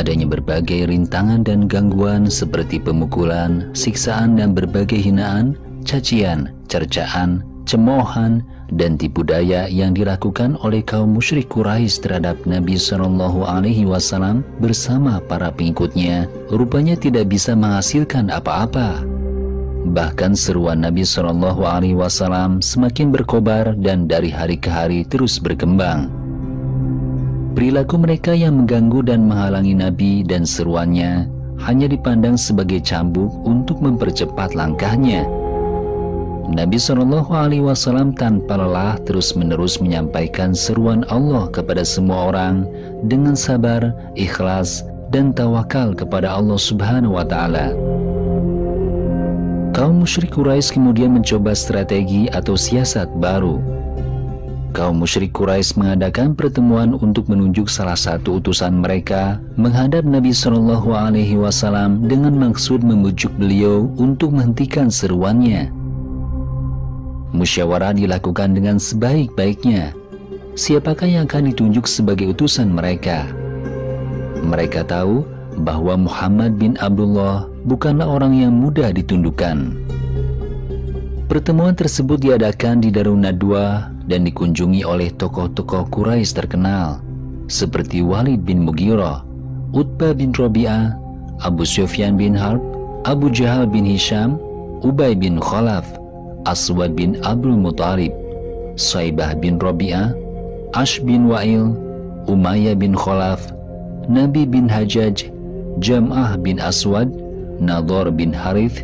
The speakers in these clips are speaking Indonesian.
adanya berbagai rintangan dan gangguan seperti pemukulan, siksaan dan berbagai hinaan, cacian, cercaan, cemoohan, dan tipu daya yang dilakukan oleh kaum musyrik Quraisy terhadap Nabi SAW bersama para pengikutnya, rupanya tidak bisa menghasilkan apa-apa. Bahkan seruan Nabi SAW semakin berkobar dan dari hari ke hari terus berkembang. Perilaku mereka yang mengganggu dan menghalangi Nabi dan seruannya hanya dipandang sebagai cambuk untuk mempercepat langkahnya. Nabi SAW tanpa lelah terus-menerus menyampaikan seruan Allah kepada semua orang dengan sabar, ikhlas, dan tawakal kepada Allah Subhanahu wa Ta'ala. Kaum musyrik Quraisy kemudian mencoba strategi atau siasat baru. Kaum musyrik Quraisy mengadakan pertemuan untuk menunjuk salah satu utusan mereka menghadap Nabi SAW dengan maksud membujuk beliau untuk menghentikan seruannya. Musyawarah dilakukan dengan sebaik-baiknya. Siapakah yang akan ditunjuk sebagai utusan mereka? Mereka tahu bahwa Muhammad bin Abdullah bukanlah orang yang mudah ditundukkan. Pertemuan tersebut diadakan di Darun Nadwa dan dikunjungi oleh tokoh-tokoh Quraisy terkenal seperti Walid bin Mughirah, Utbah bin Rabi'ah, Abu Sufyan bin Harb, Abu Jahal bin Hisham, Ubay bin Khalaf, Aswad bin Abdul Muttalib, Saibah bin Rabi'ah, Ash bin Wa'il, Umayyah bin Khalaf, Nabi bin Hajjaj, Jam'ah bin Aswad, Nadhar bin Harith,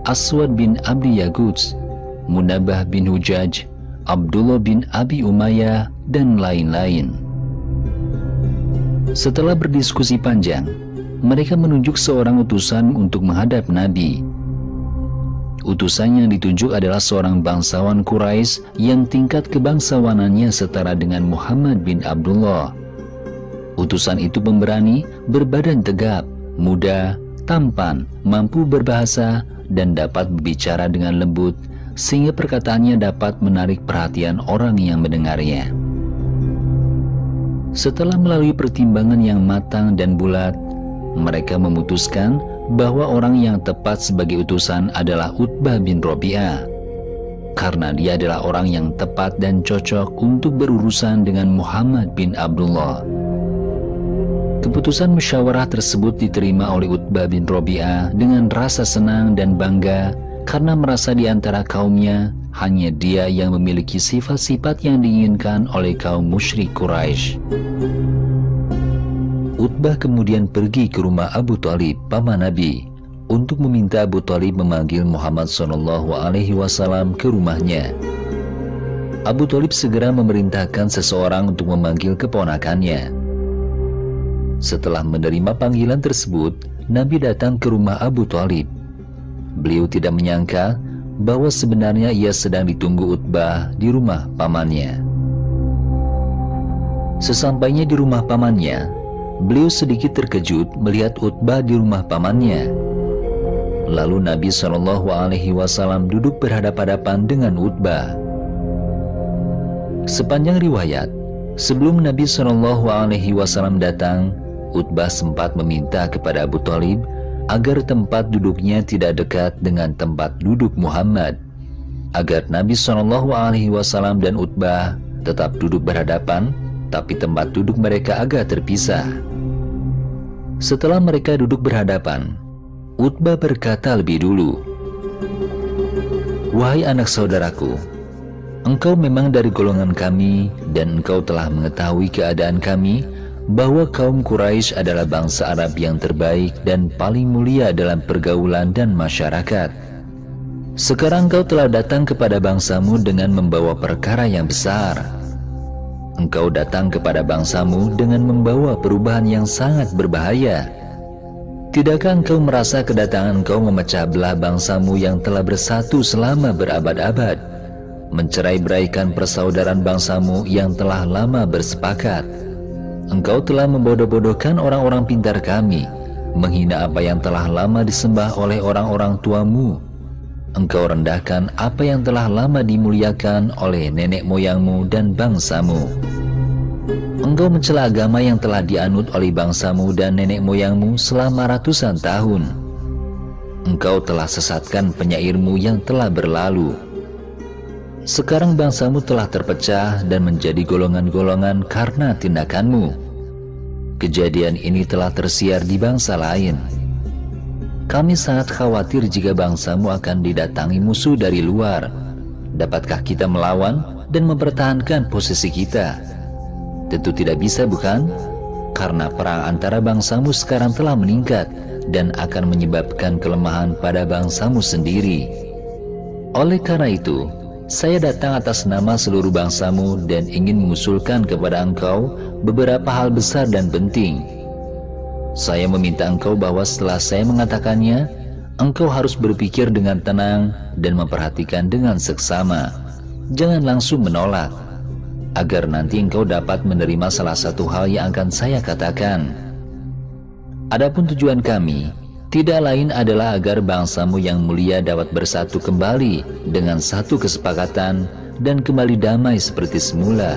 Aswad bin Abdi Yaguts, Munabbah bin Hujaj, Abdullah bin Abi Umayyah, dan lain-lain. Setelah berdiskusi panjang, mereka menunjuk seorang utusan untuk menghadap Nabi. Utusan yang ditunjuk adalah seorang bangsawan Quraisy yang tingkat kebangsawanannya setara dengan Muhammad bin Abdullah. Utusan itu pemberani, berbadan tegap, muda, tampan, mampu berbahasa, dan dapat berbicara dengan lembut, sehingga perkataannya dapat menarik perhatian orang yang mendengarnya. Setelah melalui pertimbangan yang matang dan bulat, mereka memutuskan bahwa orang yang tepat sebagai utusan adalah Utbah bin Rabi'ah, karena dia adalah orang yang tepat dan cocok untuk berurusan dengan Muhammad bin Abdullah. Keputusan musyawarah tersebut diterima oleh Utbah bin Rabi'ah dengan rasa senang dan bangga karena merasa di antara kaumnya hanya dia yang memiliki sifat-sifat yang diinginkan oleh kaum musyrik Quraisy. Utbah kemudian pergi ke rumah Abu Thalib, paman Nabi, untuk meminta Abu Thalib memanggil Muhammad SAW ke rumahnya. Abu Thalib segera memerintahkan seseorang untuk memanggil keponakannya. Setelah menerima panggilan tersebut, Nabi datang ke rumah Abu Thalib. Beliau tidak menyangka bahwa sebenarnya ia sedang ditunggu Utbah di rumah pamannya. Sesampainya di rumah pamannya, beliau sedikit terkejut melihat Utbah di rumah pamannya. Lalu Nabi SAW duduk berhadapan-hadapan dengan Utbah. Sepanjang riwayat, sebelum Nabi SAW datang, Utbah sempat meminta kepada Abu Thalib agar tempat duduknya tidak dekat dengan tempat duduk Muhammad, agar Nabi SAW dan Utbah tetap duduk berhadapan, tapi tempat duduk mereka agak terpisah. Setelah mereka duduk berhadapan, Utbah berkata lebih dulu, "Wahai anak saudaraku, engkau memang dari golongan kami dan engkau telah mengetahui keadaan kami bahwa kaum Quraisy adalah bangsa Arab yang terbaik dan paling mulia dalam pergaulan dan masyarakat. Sekarang engkau telah datang kepada bangsamu dengan membawa perkara yang besar. Engkau datang kepada bangsamu dengan membawa perubahan yang sangat berbahaya. Tidakkah engkau merasa kedatangan engkau memecah belah bangsamu yang telah bersatu selama berabad-abad, mencerai-beraikan persaudaraan bangsamu yang telah lama bersepakat? Engkau telah membodoh-bodohkan orang-orang pintar kami, menghina apa yang telah lama disembah oleh orang-orang tuamu. Engkau rendahkan apa yang telah lama dimuliakan oleh nenek moyangmu dan bangsamu. Engkau mencela agama yang telah dianut oleh bangsamu dan nenek moyangmu selama ratusan tahun. Engkau telah sesatkan penyairmu yang telah berlalu. Sekarang bangsamu telah terpecah dan menjadi golongan-golongan karena tindakanmu. Kejadian ini telah tersiar di bangsa lain. Kami sangat khawatir jika bangsamu akan didatangi musuh dari luar. Dapatkah kita melawan dan mempertahankan posisi kita? Tentu tidak bisa, bukan? Karena perang antara bangsamu sekarang telah meningkat dan akan menyebabkan kelemahan pada bangsamu sendiri. Oleh karena itu, saya datang atas nama seluruh bangsamu dan ingin mengusulkan kepada engkau beberapa hal besar dan penting. Saya meminta engkau bahwa setelah saya mengatakannya, engkau harus berpikir dengan tenang dan memperhatikan dengan seksama. Jangan langsung menolak, agar nanti engkau dapat menerima salah satu hal yang akan saya katakan. Adapun tujuan kami tidak lain adalah agar bangsamu yang mulia dapat bersatu kembali dengan satu kesepakatan dan kembali damai seperti semula.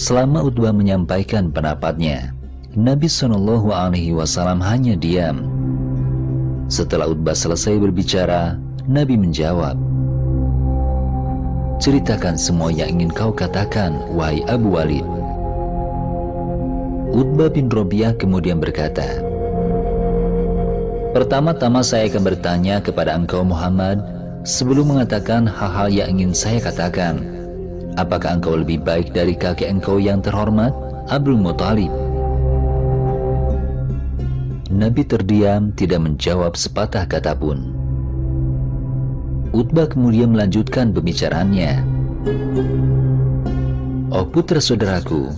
Selama Utbah menyampaikan pendapatnya, Nabi SAW hanya diam. Setelah Utbah selesai berbicara, Nabi menjawab, "Ceritakan semua yang ingin kau katakan, wahai Abu Walid." Utbah bin Rabi'ah kemudian berkata, "Pertama-tama saya akan bertanya kepada engkau Muhammad sebelum mengatakan hal-hal yang ingin saya katakan. Apakah engkau lebih baik dari kakek engkau yang terhormat, Abdul Muthalib?" Nabi terdiam, tidak menjawab sepatah kata pun. Utbah kemudian melanjutkan pembicaraannya. "Oh putra saudaraku,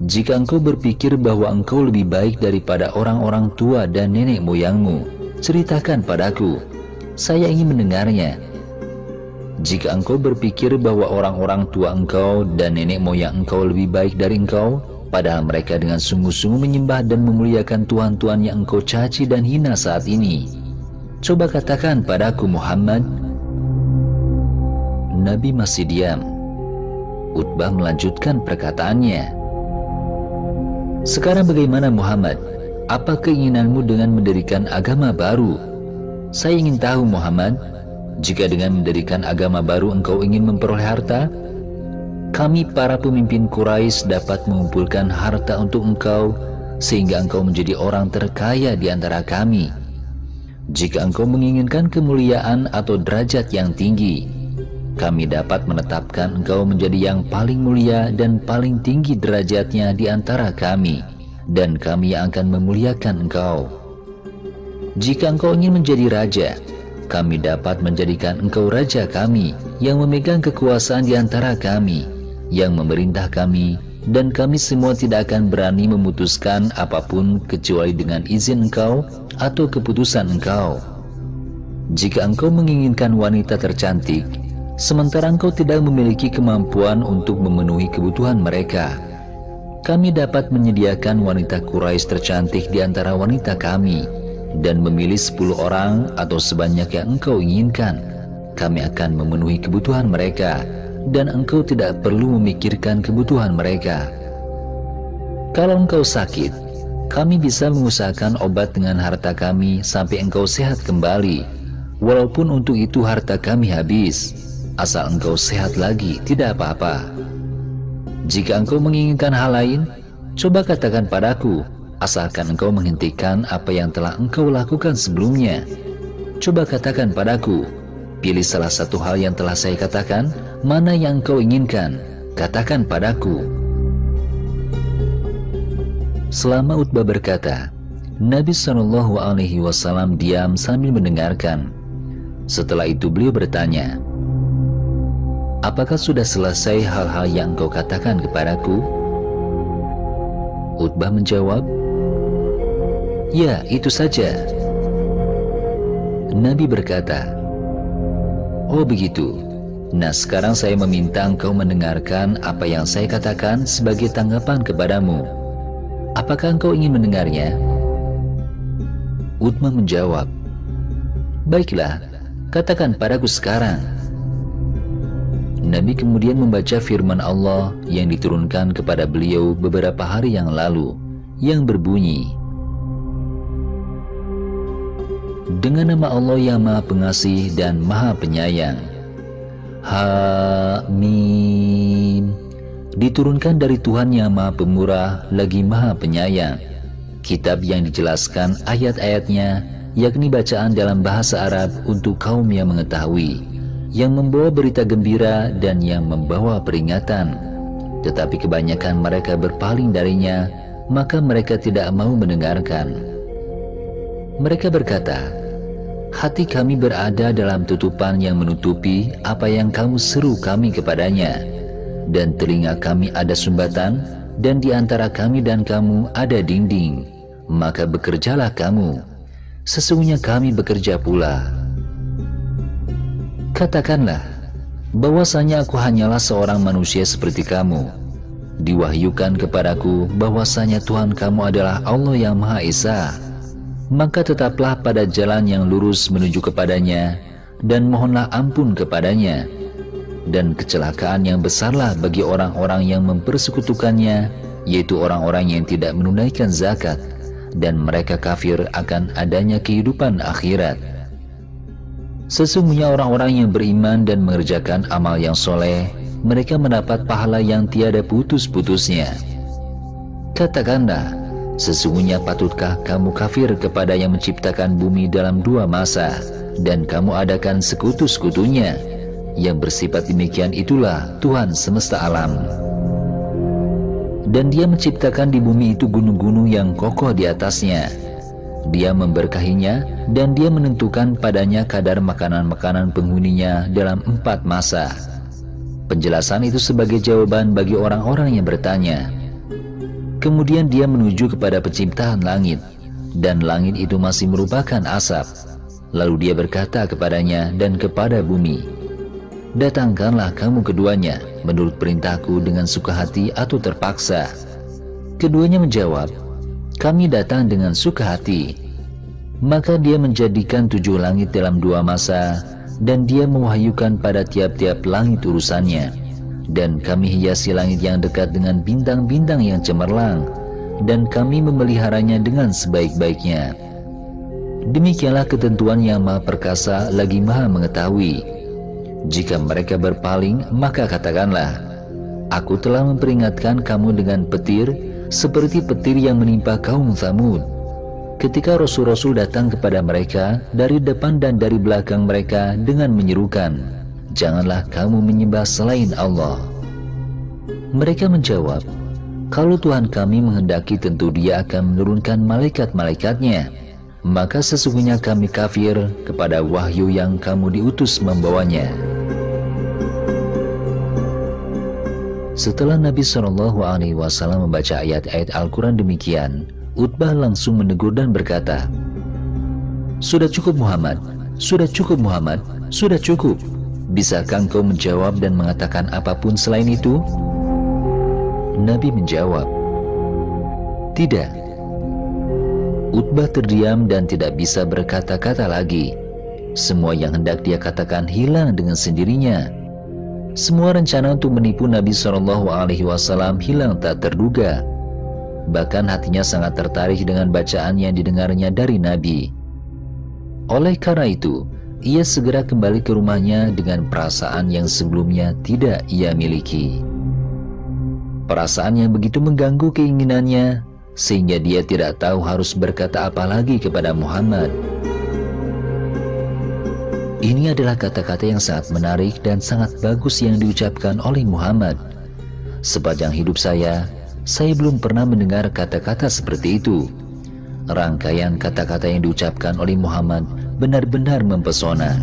jika engkau berpikir bahwa engkau lebih baik daripada orang-orang tua dan nenek moyangmu, ceritakan padaku, saya ingin mendengarnya. Jika engkau berpikir bahwa orang-orang tua engkau dan nenek moyang engkau lebih baik dari engkau, padahal mereka dengan sungguh-sungguh menyembah dan memuliakan tuhan-tuhan yang engkau caci dan hina saat ini, coba katakan padaku Muhammad." Nabi masih diam. Utbah melanjutkan perkataannya, "Sekarang bagaimana Muhammad? Apa keinginanmu dengan mendirikan agama baru? Saya ingin tahu Muhammad, jika dengan mendirikan agama baru engkau ingin memperoleh harta, kami para pemimpin Quraisy dapat mengumpulkan harta untuk engkau sehingga engkau menjadi orang terkaya di antara kami. Jika engkau menginginkan kemuliaan atau derajat yang tinggi, kami dapat menetapkan engkau menjadi yang paling mulia dan paling tinggi derajatnya di antara kami, dan kami akan memuliakan engkau. Jika engkau ingin menjadi raja, kami dapat menjadikan engkau raja kami, yang memegang kekuasaan di antara kami, yang memerintah kami, dan kami semua tidak akan berani memutuskan apapun kecuali dengan izin engkau atau keputusan engkau. Jika engkau menginginkan wanita tercantik, sementara engkau tidak memiliki kemampuan untuk memenuhi kebutuhan mereka, kami dapat menyediakan wanita Quraisy tercantik di antara wanita kami, dan memilih 10 orang atau sebanyak yang engkau inginkan. Kami akan memenuhi kebutuhan mereka, dan engkau tidak perlu memikirkan kebutuhan mereka. Kalau engkau sakit, kami bisa mengusahakan obat dengan harta kami sampai engkau sehat kembali, walaupun untuk itu harta kami habis. Asal engkau sehat lagi, tidak apa-apa. Jika engkau menginginkan hal lain, coba katakan padaku, asalkan engkau menghentikan apa yang telah engkau lakukan sebelumnya. Coba katakan padaku, pilih salah satu hal yang telah saya katakan, mana yang engkau inginkan, katakan padaku." Selama Utbah berkata, Nabi SAW diam sambil mendengarkan. Setelah itu beliau bertanya, "Apakah sudah selesai hal-hal yang engkau katakan kepadaku?" Utbah menjawab, "Ya, itu saja." Nabi berkata, "Oh begitu. Nah sekarang saya meminta engkau mendengarkan apa yang saya katakan sebagai tanggapan kepadamu. Apakah engkau ingin mendengarnya?" Utbah menjawab, "Baiklah, katakan padaku sekarang." Nabi kemudian membaca firman Allah yang diturunkan kepada beliau beberapa hari yang lalu, yang berbunyi, dengan nama Allah yang Maha Pengasih dan Maha Penyayang. Hamim. Diturunkan dari Tuhan yang Maha Pemurah lagi Maha Penyayang. Kitab yang dijelaskan ayat-ayatnya, yakni bacaan dalam bahasa Arab untuk kaum yang mengetahui, yang membawa berita gembira dan yang membawa peringatan. Tetapi kebanyakan mereka berpaling darinya, maka mereka tidak mau mendengarkan. Mereka berkata, hati kami berada dalam tutupan yang menutupi apa yang kamu seru kami kepadanya, dan telinga kami ada sumbatan, dan di antara kami dan kamu ada dinding. Maka bekerjalah kamu, sesungguhnya kami bekerja pula. Katakanlah, bahwasanya aku hanyalah seorang manusia seperti kamu. Diwahyukan kepadaku bahwasanya Tuhan kamu adalah Allah yang Maha Esa. Maka tetaplah pada jalan yang lurus menuju kepadanya, dan mohonlah ampun kepadanya. Dan kecelakaan yang besarlah bagi orang-orang yang mempersekutukannya, yaitu orang-orang yang tidak menunaikan zakat, dan mereka kafir akan adanya kehidupan akhirat. Sesungguhnya orang-orang yang beriman dan mengerjakan amal yang soleh, mereka mendapat pahala yang tiada putus-putusnya. Katakanlah, sesungguhnya patutkah kamu kafir kepada yang menciptakan bumi dalam 2 masa, dan kamu adakan sekutu-sekutunya? Yang bersifat demikian itulah Tuhan semesta alam. Dan Dia menciptakan di bumi itu gunung-gunung yang kokoh di atasnya. Dia memberkahinya, dan Dia menentukan padanya kadar makanan-makanan penghuninya dalam 4 masa. Penjelasan itu sebagai jawaban bagi orang-orang yang bertanya. Kemudian Dia menuju kepada penciptaan langit, dan langit itu masih merupakan asap. Lalu Dia berkata kepadanya dan kepada bumi, datangkanlah kamu keduanya menurut perintahku dengan suka hati atau terpaksa. Keduanya menjawab, kami datang dengan suka hati. Maka Dia menjadikan 7 langit dalam 2 masa, dan Dia mewahyukan pada tiap-tiap langit urusannya. Dan kami hiasi langit yang dekat dengan bintang-bintang yang cemerlang, dan kami memeliharanya dengan sebaik-baiknya. Demikianlah ketentuan yang Maha Perkasa lagi Maha Mengetahui. Jika mereka berpaling, maka katakanlah, aku telah memperingatkan kamu dengan petir, seperti petir yang menimpa kaum Tsamud. Ketika Rasul-Rasul datang kepada mereka dari depan dan dari belakang mereka dengan menyerukan, janganlah kamu menyembah selain Allah. Mereka menjawab, kalau Tuhan kami menghendaki tentu Dia akan menurunkan malaikat-malaikatnya. Maka sesungguhnya kami kafir kepada wahyu yang kamu diutus membawanya. Setelah Nabi SAW membaca ayat-ayat Al-Quran demikian, Utbah langsung menegur dan berkata, sudah cukup Muhammad, sudah cukup Muhammad, sudah cukup. Bisakah engkau menjawab dan mengatakan apapun selain itu? Nabi menjawab, tidak. Utbah terdiam dan tidak bisa berkata-kata lagi. Semua yang hendak dia katakan hilang dengan sendirinya. Semua rencana untuk menipu Nabi SAW hilang tak terduga. Bahkan hatinya sangat tertarik dengan bacaan yang didengarnya dari Nabi. Oleh karena itu, ia segera kembali ke rumahnya dengan perasaan yang sebelumnya tidak ia miliki. Perasaan yang begitu mengganggu keinginannya, sehingga dia tidak tahu harus berkata apa lagi kepada Muhammad. Ini adalah kata-kata yang sangat menarik dan sangat bagus yang diucapkan oleh Muhammad. Sepanjang hidup saya belum pernah mendengar kata-kata seperti itu. Rangkaian kata-kata yang diucapkan oleh Muhammad benar-benar mempesona.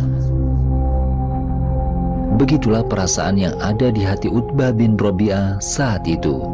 Begitulah perasaan yang ada di hati Utbah bin Rabi'ah saat itu.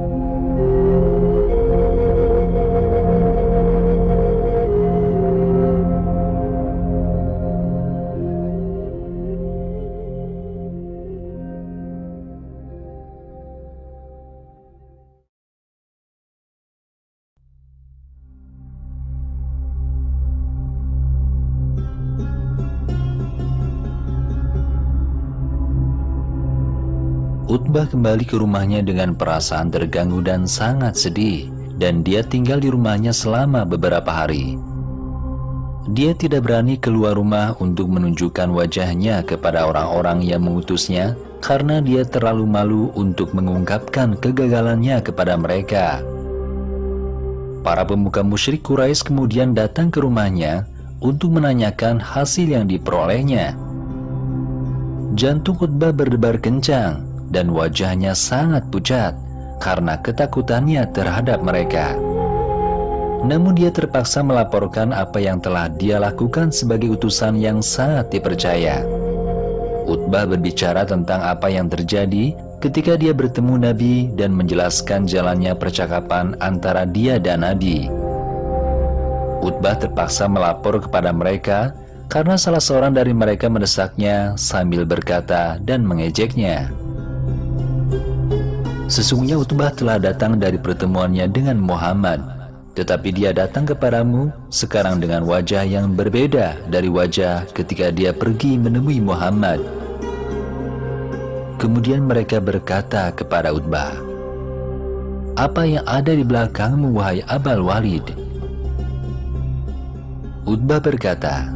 Utbah kembali ke rumahnya dengan perasaan terganggu dan sangat sedih, dan dia tinggal di rumahnya selama beberapa hari. Dia tidak berani keluar rumah untuk menunjukkan wajahnya kepada orang-orang yang mengutusnya, karena dia terlalu malu untuk mengungkapkan kegagalannya kepada mereka. Para pemuka musyrik Quraisy kemudian datang ke rumahnya untuk menanyakan hasil yang diperolehnya. Jantung Utbah berdebar kencang dan wajahnya sangat pucat karena ketakutannya terhadap mereka. Namun dia terpaksa melaporkan apa yang telah dia lakukan sebagai utusan yang sangat dipercaya. Utbah berbicara tentang apa yang terjadi ketika dia bertemu Nabi dan menjelaskan jalannya percakapan antara dia dan Nabi. Utbah terpaksa melapor kepada mereka karena salah seorang dari mereka mendesaknya sambil berkata dan mengejeknya. Sesungguhnya Utbah telah datang dari pertemuannya dengan Muhammad, tetapi dia datang kepadamu sekarang dengan wajah yang berbeda dari wajah ketika dia pergi menemui Muhammad. Kemudian mereka berkata kepada Utbah, "Apa yang ada di belakangmu, wahai Abul Walid?" Utbah berkata,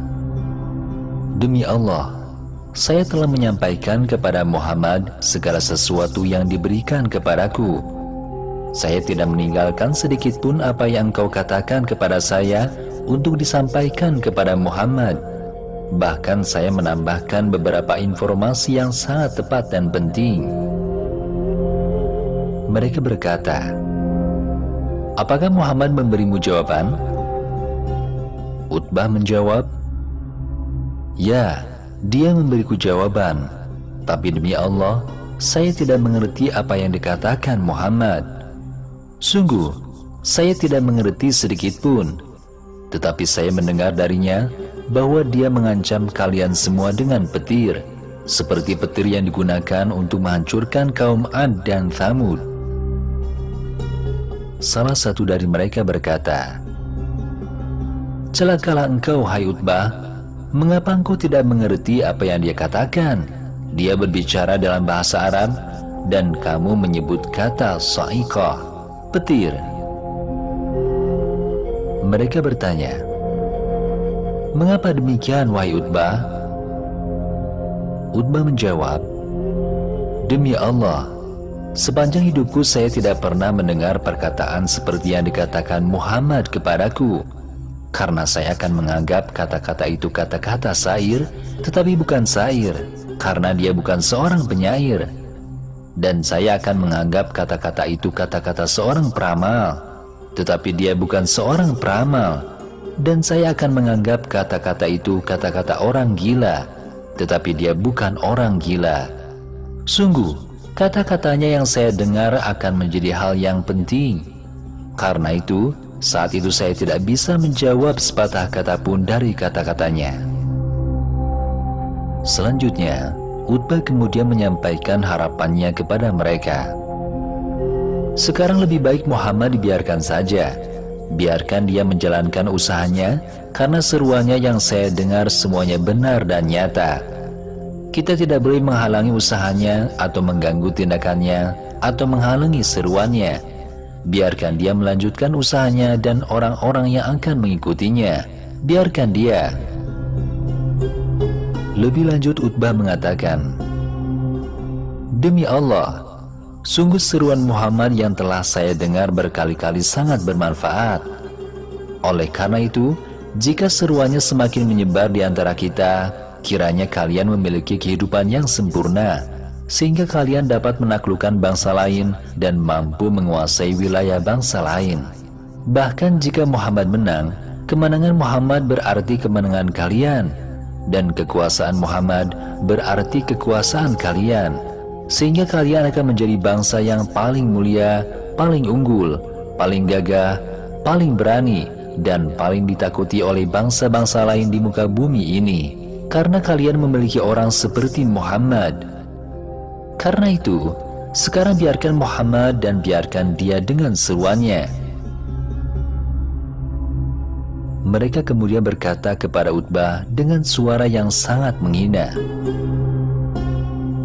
"Demi Allah, saya telah menyampaikan kepada Muhammad segala sesuatu yang diberikan kepadaku. Saya tidak meninggalkan sedikit pun apa yang engkau katakan kepada saya untuk disampaikan kepada Muhammad. Bahkan saya menambahkan beberapa informasi yang sangat tepat dan penting." Mereka berkata, "Apakah Muhammad memberimu jawaban?" Utbah menjawab, "Ya, dia memberiku jawaban. Tapi demi Allah, saya tidak mengerti apa yang dikatakan Muhammad. Sungguh, saya tidak mengerti sedikit pun. Tetapi saya mendengar darinya bahwa dia mengancam kalian semua dengan petir, seperti petir yang digunakan untuk menghancurkan kaum Ad dan Thamud." Salah satu dari mereka berkata, "Celakalah engkau, hai Utbah. Mengapa engkau tidak mengerti apa yang dia katakan? Dia berbicara dalam bahasa Arab, dan kamu menyebut kata sa'iqah, petir." Mereka bertanya, "Mengapa demikian, wahai Utbah?" Utbah menjawab, "Demi Allah, sepanjang hidupku saya tidak pernah mendengar perkataan seperti yang dikatakan Muhammad kepadaku. Karena saya akan menganggap kata-kata itu kata-kata syair, tetapi bukan syair, karena dia bukan seorang penyair. Dan saya akan menganggap kata-kata itu kata-kata seorang peramal, tetapi dia bukan seorang peramal. Dan saya akan menganggap kata-kata itu kata-kata orang gila, tetapi dia bukan orang gila. Sungguh, kata-katanya yang saya dengar akan menjadi hal yang penting. Karena itu, saat itu saya tidak bisa menjawab sepatah kata pun dari kata-katanya." Selanjutnya, Utbah kemudian menyampaikan harapannya kepada mereka. "Sekarang lebih baik Muhammad dibiarkan saja. Biarkan dia menjalankan usahanya, karena seruannya yang saya dengar semuanya benar dan nyata. Kita tidak boleh menghalangi usahanya atau mengganggu tindakannya atau menghalangi seruannya. Biarkan dia melanjutkan usahanya dan orang-orang yang akan mengikutinya. Biarkan dia." Lebih lanjut Utbah mengatakan, "Demi Allah, sungguh seruan Muhammad yang telah saya dengar berkali-kali sangat bermanfaat. Oleh karena itu, jika seruannya semakin menyebar di antara kita, kiranya kalian memiliki kehidupan yang sempurna, sehingga kalian dapat menaklukkan bangsa lain dan mampu menguasai wilayah bangsa lain. Bahkan jika Muhammad menang, kemenangan Muhammad berarti kemenangan kalian, dan kekuasaan Muhammad berarti kekuasaan kalian, sehingga kalian akan menjadi bangsa yang paling mulia, paling unggul, paling gagah, paling berani, dan paling ditakuti oleh bangsa-bangsa lain di muka bumi ini, karena kalian memiliki orang seperti Muhammad. Karena itu, sekarang biarkan Muhammad dan biarkan dia dengan seruannya." Mereka kemudian berkata kepada Utbah dengan suara yang sangat menghina,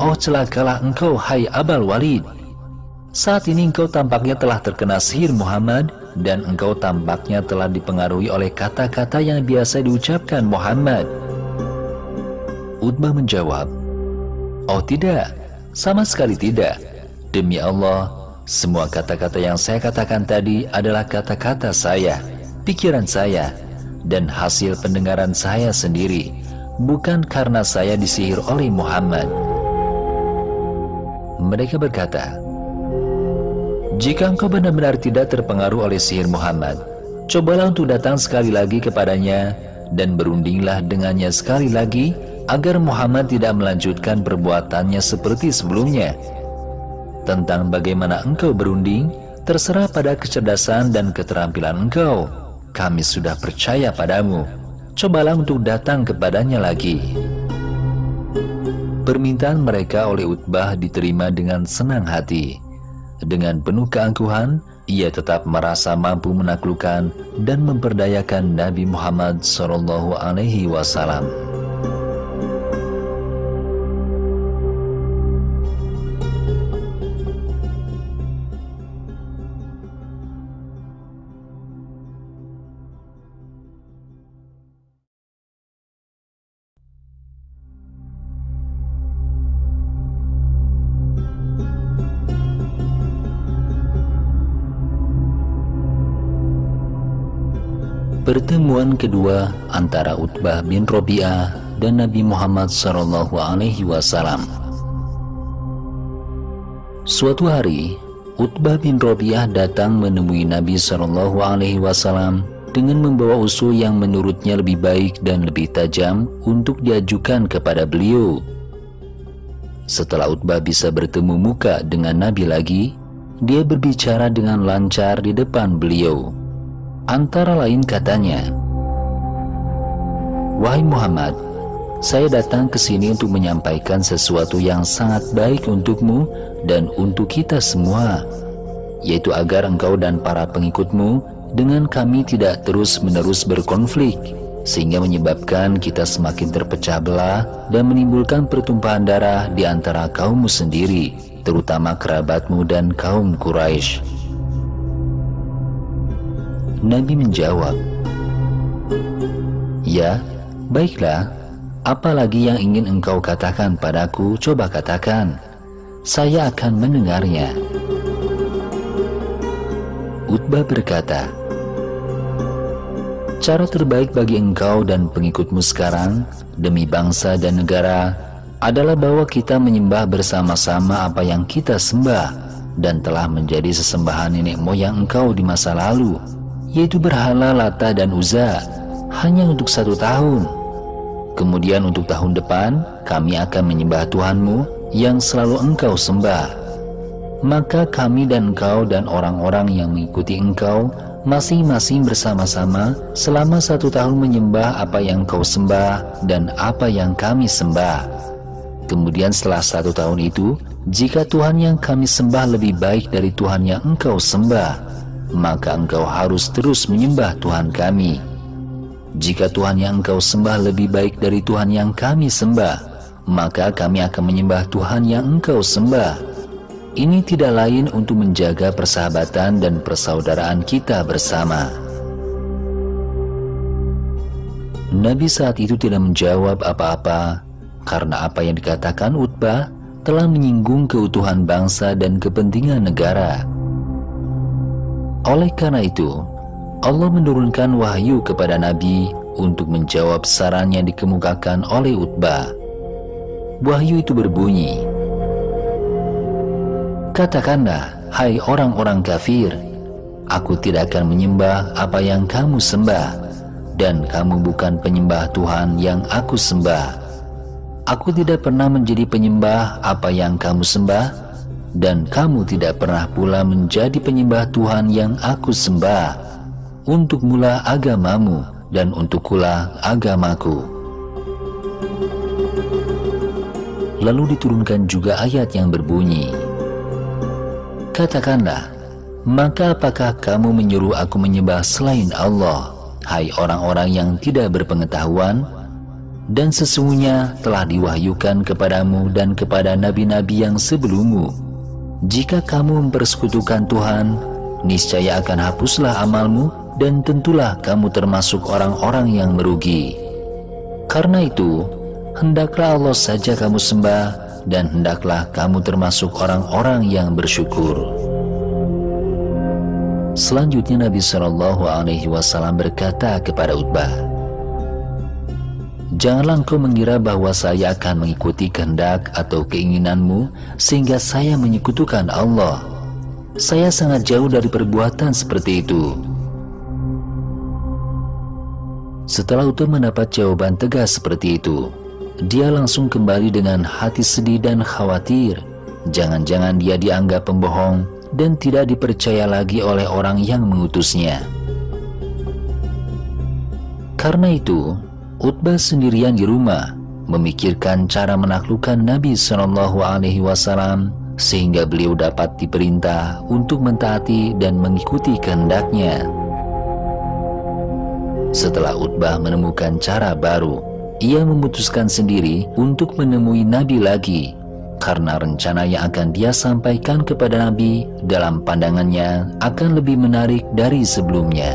Oh celakalah engkau, hai Abal Walid. Saat ini engkau tampaknya telah terkena sihir Muhammad, dan engkau tampaknya telah dipengaruhi oleh kata-kata yang biasa diucapkan Muhammad. Utbah menjawab, oh tidak, sama sekali tidak. Demi Allah, semua kata-kata yang saya katakan tadi adalah kata-kata saya, pikiran saya, dan hasil pendengaran saya sendiri, bukan karena saya disihir oleh Muhammad. Mereka berkata, jika engkau benar-benar tidak terpengaruh oleh sihir Muhammad, cobalah untuk datang sekali lagi kepadanya dan berundinglah dengannya sekali lagi agar Muhammad tidak melanjutkan perbuatannya seperti sebelumnya. Tentang bagaimana engkau berunding, terserah pada kecerdasan dan keterampilan engkau. Kami sudah percaya padamu. Cobalah untuk datang kepadanya lagi. Permintaan mereka oleh Utbah diterima dengan senang hati. Dengan penuh keangkuhan, ia tetap merasa mampu menaklukkan dan memperdayakan Nabi Muhammad SAW. Pertemuan kedua antara Utbah bin Rabi'ah dan Nabi Muhammad SAW. Suatu hari, Utbah bin Rabi'ah datang menemui Nabi SAW dengan membawa usul yang menurutnya lebih baik dan lebih tajam untuk diajukan kepada beliau. Setelah Utbah bisa bertemu muka dengan Nabi lagi, dia berbicara dengan lancar di depan beliau. Antara lain katanya, wahai Muhammad, saya datang ke sini untuk menyampaikan sesuatu yang sangat baik untukmu dan untuk kita semua, yaitu agar engkau dan para pengikutmu dengan kami tidak terus-menerus berkonflik, sehingga menyebabkan kita semakin terpecah belah dan menimbulkan pertumpahan darah di antara kaummu sendiri, terutama kerabatmu dan kaum Quraisy. Nabi menjawab, ya, baiklah, apalagi yang ingin engkau katakan padaku, coba katakan, saya akan mendengarnya. Utbah berkata, cara terbaik bagi engkau dan pengikutmu sekarang, demi bangsa dan negara, adalah bahwa kita menyembah bersama-sama apa yang kita sembah, dan telah menjadi sesembahan nenek moyang engkau di masa lalu, yaitu berhala Lata dan Uzza, hanya untuk 1 tahun. Kemudian untuk tahun depan, kami akan menyembah Tuhanmu yang selalu engkau sembah. Maka kami dan engkau dan orang-orang yang mengikuti engkau masing-masing bersama-sama selama 1 tahun menyembah apa yang kau sembah dan apa yang kami sembah. Kemudian setelah 1 tahun itu, jika Tuhan yang kami sembah lebih baik dari Tuhan yang engkau sembah, maka engkau harus terus menyembah Tuhan kami. Jika Tuhan yang engkau sembah lebih baik dari Tuhan yang kami sembah, maka kami akan menyembah Tuhan yang engkau sembah. Ini tidak lain untuk menjaga persahabatan dan persaudaraan kita bersama. Nabi saat itu tidak menjawab apa-apa, karena apa yang dikatakan Utbah telah menyinggung keutuhan bangsa dan kepentingan negara. Oleh karena itu, Allah menurunkan wahyu kepada Nabi untuk menjawab saran yang dikemukakan oleh Utbah. Wahyu itu berbunyi, katakanlah, hai orang-orang kafir, aku tidak akan menyembah apa yang kamu sembah, dan kamu bukan penyembah Tuhan yang aku sembah. Aku tidak pernah menjadi penyembah apa yang kamu sembah, dan kamu tidak pernah pula menjadi penyembah Tuhan yang aku sembah. Untuk mula agamamu dan untukkulah agamaku. Lalu diturunkan juga ayat yang berbunyi, katakanlah, maka apakah kamu menyuruh aku menyembah selain Allah, hai orang-orang yang tidak berpengetahuan? Dan sesungguhnya telah diwahyukan kepadamu dan kepada nabi-nabi yang sebelummu, jika kamu mempersekutukan Tuhan, niscaya akan hapuslah amalmu dan tentulah kamu termasuk orang-orang yang merugi. Karena itu, hendaklah Allah saja kamu sembah dan hendaklah kamu termasuk orang-orang yang bersyukur. Selanjutnya Nabi SAW berkata kepada Utbah, "Janganlah engkau mengira bahwa saya akan mengikuti kehendak atau keinginanmu sehingga saya menyekutukan Allah. Saya sangat jauh dari perbuatan seperti itu." Setelah Utbah mendapat jawaban tegas seperti itu, dia langsung kembali dengan hati sedih dan khawatir. Jangan-jangan dia dianggap pembohong dan tidak dipercaya lagi oleh orang yang mengutusnya. Karena itu, Utbah sendirian di rumah memikirkan cara menaklukkan Nabi SAW sehingga beliau dapat diperintah untuk mentaati dan mengikuti kehendaknya. Setelah Utbah menemukan cara baru, ia memutuskan sendiri untuk menemui Nabi lagi, karena rencana yang akan dia sampaikan kepada Nabi dalam pandangannya akan lebih menarik dari sebelumnya.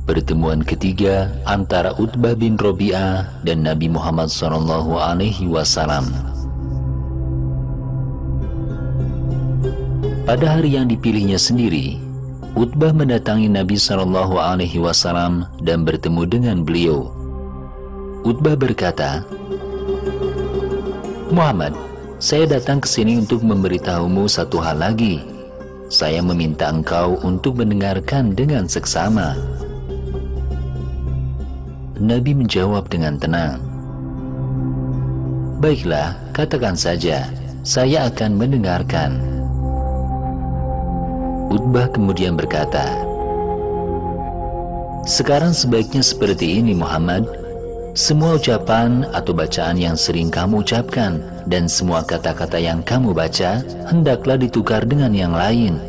Pertemuan ketiga antara Utbah bin Rabi'ah dan Nabi Muhammad SAW. Pada hari yang dipilihnya sendiri, Utbah mendatangi Nabi SAW dan bertemu dengan beliau. Utbah berkata, "Muhammad, saya datang ke sini untuk memberitahumu satu hal lagi. Saya meminta engkau untuk mendengarkan dengan seksama." Nabi menjawab dengan tenang, "Baiklah, katakan saja, saya akan mendengarkan." Utbah kemudian berkata, "Sekarang sebaiknya seperti ini Muhammad, semua ucapan atau bacaan yang sering kamu ucapkan dan semua kata-kata yang kamu baca hendaklah ditukar dengan yang lain,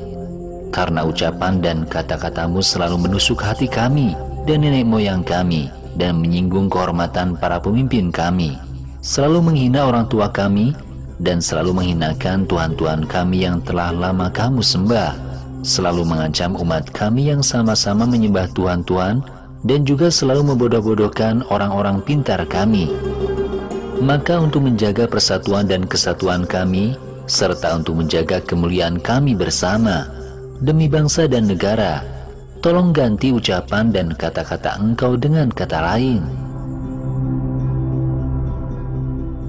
karena ucapan dan kata-katamu selalu menusuk hati kami dan nenek moyang kami dan menyinggung kehormatan para pemimpin kami, selalu menghina orang tua kami, dan selalu menghinakan tuhan-tuhan kami yang telah lama kamu sembah, selalu mengancam umat kami yang sama-sama menyembah tuhan-tuhan, dan juga selalu membodoh-bodohkan orang-orang pintar kami. Maka untuk menjaga persatuan dan kesatuan kami, serta untuk menjaga kemuliaan kami bersama, demi bangsa dan negara, tolong ganti ucapan dan kata-kata engkau dengan kata lain."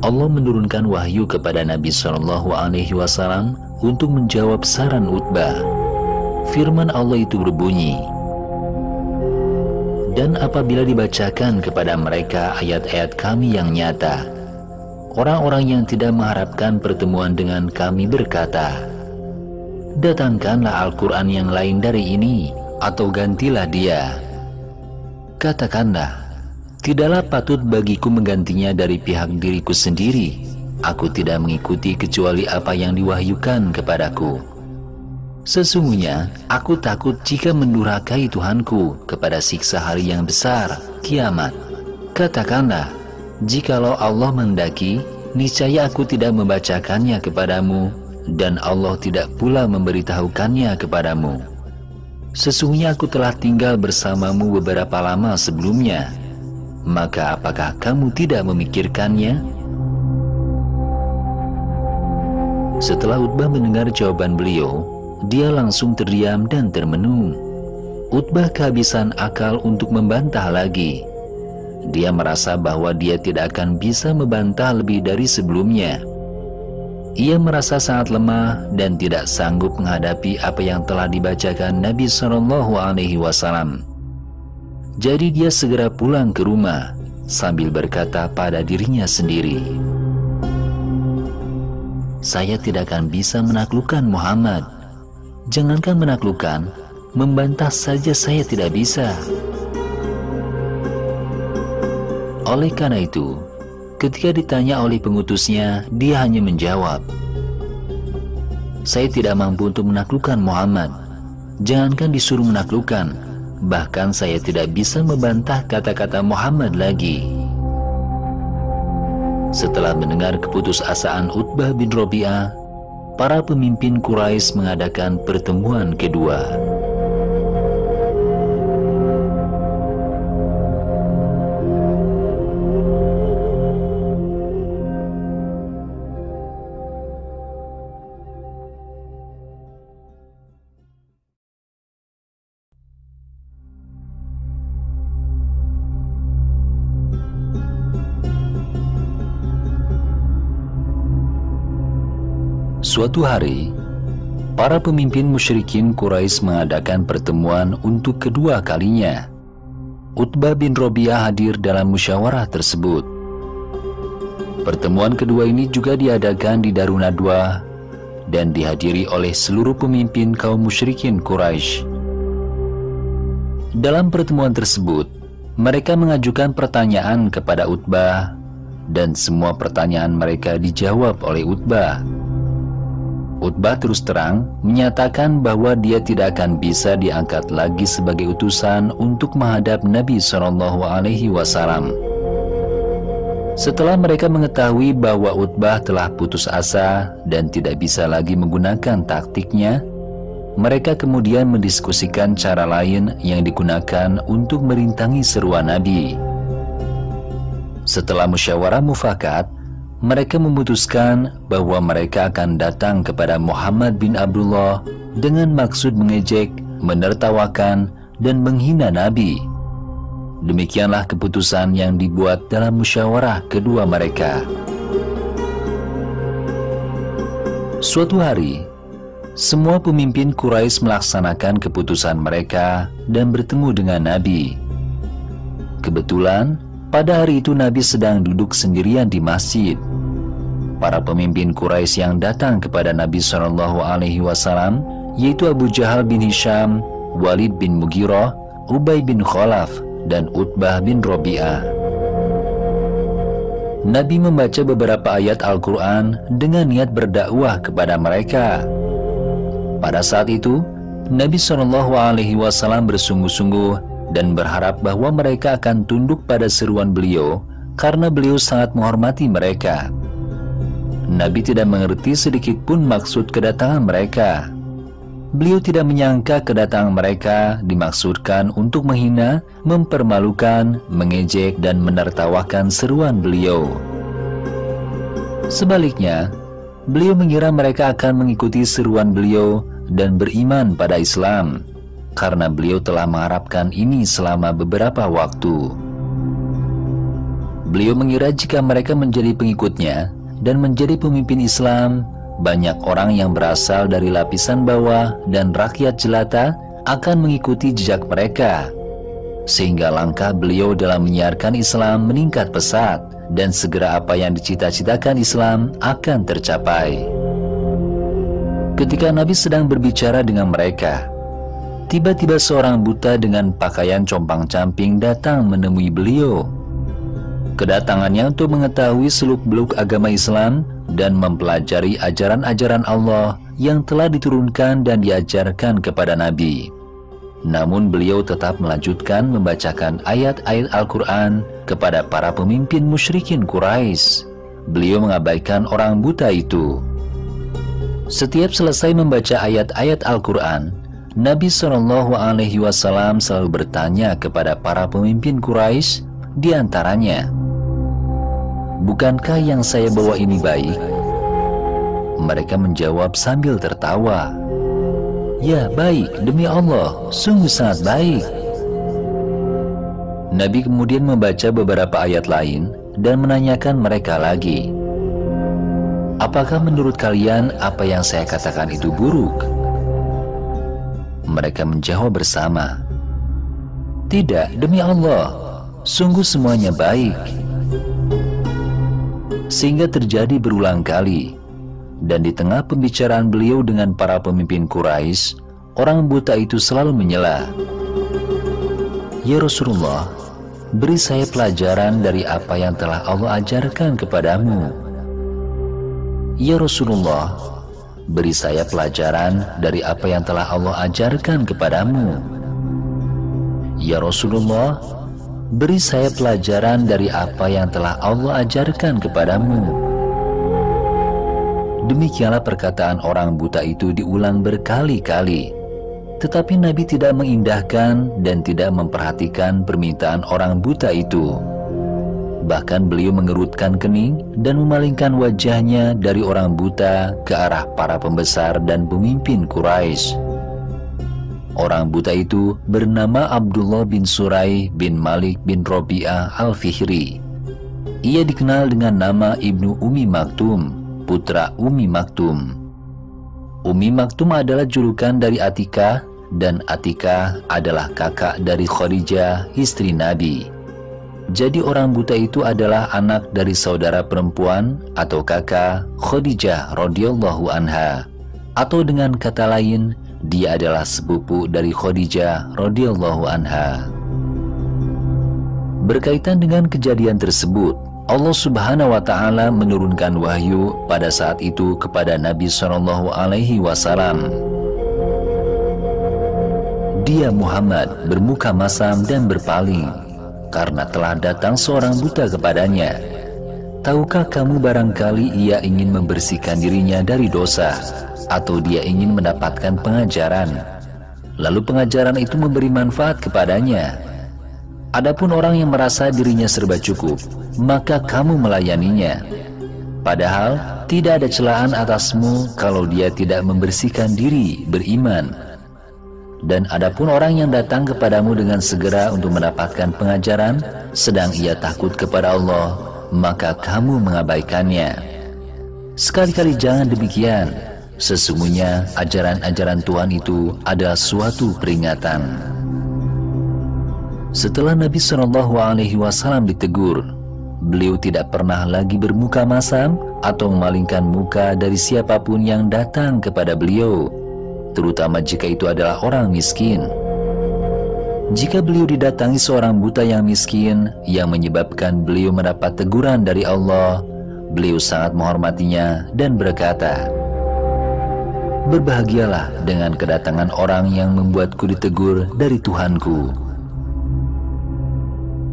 Allah menurunkan wahyu kepada Nabi SAW untuk menjawab saran Utbah. Firman Allah itu berbunyi, "Dan apabila dibacakan kepada mereka ayat-ayat kami yang nyata, orang-orang yang tidak mengharapkan pertemuan dengan kami berkata, 'Datangkanlah Al-Quran yang lain dari ini, atau gantilah dia.' Katakanlah, tidaklah patut bagiku menggantinya dari pihak diriku sendiri. Aku tidak mengikuti kecuali apa yang diwahyukan kepadaku. Sesungguhnya aku takut jika mendurhakai Tuhanku kepada siksa hari yang besar, kiamat. Katakanlah, jikalau Allah menghendaki, niscaya aku tidak membacakannya kepadamu, dan Allah tidak pula memberitahukannya kepadamu. Sesungguhnya aku telah tinggal bersamamu beberapa lama sebelumnya. Maka apakah kamu tidak memikirkannya?" Setelah Utbah mendengar jawaban beliau, dia langsung terdiam dan termenung. Utbah kehabisan akal untuk membantah lagi. Dia merasa bahwa dia tidak akan bisa membantah lebih dari sebelumnya. Ia merasa sangat lemah dan tidak sanggup menghadapi apa yang telah dibacakan Nabi SAW. Jadi dia segera pulang ke rumah sambil berkata pada dirinya sendiri, "Saya tidak akan bisa menaklukkan Muhammad. Jangankan menaklukkan, membantah saja saya tidak bisa. Oleh karena itu, ketika ditanya oleh pengutusnya, dia hanya menjawab, "Saya tidak mampu untuk menaklukkan Muhammad. Jangankan disuruh menaklukkan, bahkan saya tidak bisa membantah kata-kata Muhammad lagi." Setelah mendengar keputusasaan Utbah bin Rabi'ah, para pemimpin Quraisy mengadakan pertemuan kedua. Suatu hari, para pemimpin musyrikin Quraisy mengadakan pertemuan untuk kedua kalinya. Utbah bin Rabi'ah hadir dalam musyawarah tersebut. Pertemuan kedua ini juga diadakan di Darun Nadwah dan dihadiri oleh seluruh pemimpin kaum musyrikin Quraisy. Dalam pertemuan tersebut, mereka mengajukan pertanyaan kepada Utbah dan semua pertanyaan mereka dijawab oleh Utbah. Utbah terus terang menyatakan bahwa dia tidak akan bisa diangkat lagi sebagai utusan untuk menghadap Nabi SAW. Setelah mereka mengetahui bahwa Utbah telah putus asa dan tidak bisa lagi menggunakan taktiknya, mereka kemudian mendiskusikan cara lain yang digunakan untuk merintangi seruan Nabi. Setelah musyawarah mufakat, mereka memutuskan bahwa mereka akan datang kepada Muhammad bin Abdullah dengan maksud mengejek, menertawakan, dan menghina Nabi. Demikianlah keputusan yang dibuat dalam musyawarah kedua mereka. Suatu hari, semua pemimpin Quraisy melaksanakan keputusan mereka dan bertemu dengan Nabi. Kebetulan, pada hari itu Nabi sedang duduk sendirian di masjid. Para pemimpin Quraisy yang datang kepada Nabi SAW, yaitu Abu Jahal bin Hisham, Walid bin Mughirah, Ubay bin Khalaf, dan Utbah bin Rabi'ah. Nabi membaca beberapa ayat Al-Quran dengan niat berdakwah kepada mereka. Pada saat itu, Nabi SAW bersungguh-sungguh dan berharap bahwa mereka akan tunduk pada seruan beliau karena beliau sangat menghormati mereka. Nabi tidak mengerti sedikit pun maksud kedatangan mereka. Beliau tidak menyangka kedatangan mereka dimaksudkan untuk menghina, mempermalukan, mengejek, dan menertawakan seruan beliau. Sebaliknya, beliau mengira mereka akan mengikuti seruan beliau dan beriman pada Islam, karena beliau telah mengharapkan ini selama beberapa waktu. Beliau mengira jika mereka menjadi pengikutnya dan menjadi pemimpin Islam, banyak orang yang berasal dari lapisan bawah dan rakyat jelata akan mengikuti jejak mereka, sehingga langkah beliau dalam menyiarkan Islam meningkat pesat dan segera apa yang dicita-citakan Islam akan tercapai. Ketika Nabi sedang berbicara dengan mereka, tiba-tiba seorang buta dengan pakaian compang-camping datang menemui beliau. Kedatangannya untuk mengetahui seluk-beluk agama Islam dan mempelajari ajaran-ajaran Allah yang telah diturunkan dan diajarkan kepada Nabi. Namun beliau tetap melanjutkan membacakan ayat-ayat Al-Quran kepada para pemimpin musyrikin Quraisy. Beliau mengabaikan orang buta itu. Setiap selesai membaca ayat-ayat Al-Quran, Nabi SAW selalu bertanya kepada para pemimpin Quraisy, di antaranya, "Bukankah yang saya bawa ini baik?" Mereka menjawab sambil tertawa, "Ya, baik, demi Allah, sungguh sangat baik." Nabi kemudian membaca beberapa ayat lain dan menanyakan mereka lagi, "Apakah menurut kalian apa yang saya katakan itu buruk?" Mereka menjawab bersama, "Tidak, demi Allah, sungguh semuanya baik." Sehingga terjadi berulang kali, dan di tengah pembicaraan beliau dengan para pemimpin Quraisy, Orang buta itu selalu menyela, "Ya Rasulullah, beri saya pelajaran dari apa yang telah Allah ajarkan kepadamu." "Ya Rasulullah, beri saya pelajaran dari apa yang telah Allah ajarkan kepadamu." "Ya Rasulullah, beri saya pelajaran dari apa yang telah Allah ajarkan kepadamu." Demikianlah perkataan orang buta itu diulang berkali-kali. Tetapi Nabi tidak mengindahkan dan tidak memperhatikan permintaan orang buta itu. Bahkan beliau mengerutkan kening dan memalingkan wajahnya dari orang buta ke arah para pembesar dan pemimpin Quraisy. Orang buta itu bernama Abdullah bin Surai bin Malik bin Robi'ah al-Fihri. Ia dikenal dengan nama Ibnu Ummi Maktum, putra Ummi Maktum. Ummi Maktum adalah julukan dari Atikah, dan Atikah adalah kakak dari Khadijah, istri Nabi. Jadi orang buta itu adalah anak dari saudara perempuan atau kakak Khadijah radhiyallahu anha. Atau dengan kata lain, dia adalah sepupu dari Khadijah radhiyallahu anha. Berkaitan dengan kejadian tersebut, Allah Subhanahu wa Ta'ala menurunkan wahyu pada saat itu kepada Nabi Shallallahu Alaihi Wasallam. Dia Muhammad bermuka masam dan berpaling karena telah datang seorang buta kepadanya. Tahukah kamu barangkali ia ingin membersihkan dirinya dari dosa, atau dia ingin mendapatkan pengajaran, lalu pengajaran itu memberi manfaat kepadanya. Adapun orang yang merasa dirinya serba cukup, maka kamu melayaninya. Padahal tidak ada celaan atasmu kalau dia tidak membersihkan diri beriman. Dan adapun orang yang datang kepadamu dengan segera untuk mendapatkan pengajaran, sedang ia takut kepada Allah, maka kamu mengabaikannya. Sekali-kali jangan demikian. Sesungguhnya ajaran-ajaran Tuhan itu adalah suatu peringatan. Setelah Nabi Shallallahu Alaihi Wasallam ditegur, beliau tidak pernah lagi bermuka masam atau memalingkan muka dari siapapun yang datang kepada beliau, terutama jika itu adalah orang miskin. Jika beliau didatangi seorang buta yang miskin yang menyebabkan beliau mendapat teguran dari Allah, beliau sangat menghormatinya dan berkata, "Berbahagialah dengan kedatangan orang yang membuatku ditegur dari Tuhanku."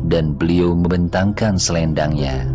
Dan beliau membentangkan selendangnya.